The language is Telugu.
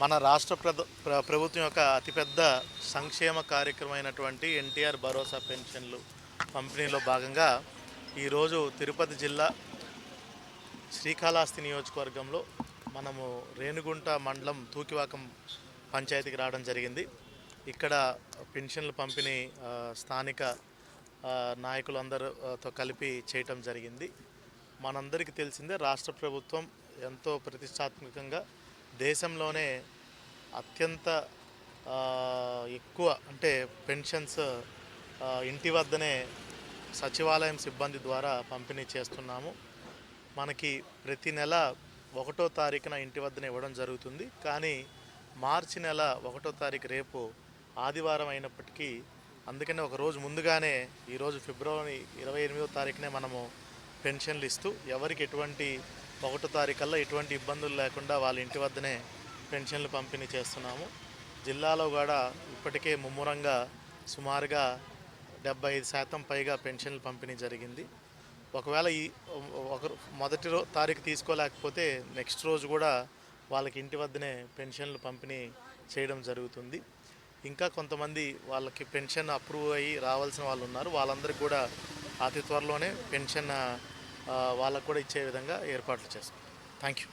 మన రాష్ట్ర ప్రభుత్వం యొక్క అతిపెద్ద సంక్షేమ కార్యక్రమం అయినటువంటి ఎన్టీఆర్ భరోసా పెన్షన్లు పంపిణీలో భాగంగా ఈరోజు తిరుపతి జిల్లా శ్రీకాళహస్తి నియోజకవర్గంలో మనము రేణిగుంట మండలం తూకివాకం పంచాయతీకి రావడం జరిగింది. ఇక్కడ పెన్షన్లు పంపిణీ స్థానిక నాయకులందరితో కలిపి చేయటం జరిగింది. మనందరికీ తెలిసిందే, రాష్ట్ర ప్రభుత్వం ఎంతో ప్రతిష్టాత్మకంగా దేశంలోనే అత్యంత ఎక్కువ అంటే పెన్షన్స్ ఇంటి వద్దనే సచివాలయం సిబ్బంది ద్వారా పంపిణీ చేస్తున్నాము. మనకి ప్రతి నెల 1వ తారీఖున ఇంటి వద్దనే ఇవ్వడం జరుగుతుంది. కానీ మార్చి నెల 1వ తారీఖు రేపు ఆదివారం అయినప్పటికీ, అందుకనే ఒక రోజు ముందుగానే ఈరోజు ఫిబ్రవరి 28వ తారీఖునే మనము పెన్షన్లు ఇస్తూ ఎవరికి ఎటువంటి 1వ తారీఖుల్లో ఎటువంటి ఇబ్బందులు లేకుండా వాళ్ళ ఇంటి వద్దనే పెన్షన్లు పంపిణీ చేస్తున్నాము. జిల్లాలో కూడా ఇప్పటికే ముమ్మరంగా సుమారుగా 75% పైగా పెన్షన్లు పంపిణీ జరిగింది. ఒకవేళ మొదటి తారీఖు తీసుకోలేకపోతే నెక్స్ట్ రోజు కూడా వాళ్ళకి ఇంటి వద్దనే పెన్షన్లు పంపిణీ చేయడం జరుగుతుంది. ఇంకా కొంతమంది వాళ్ళకి పెన్షన్ అప్రూవ్ అయ్యి రావాల్సిన వాళ్ళు ఉన్నారు. వాళ్ళందరికీ కూడా అతి త్వరలోనే పెన్షన్ వాళ్ళకు కూడా ఇచ్చే విధంగా ఏర్పాట్లు చేస్తాం. Thank you.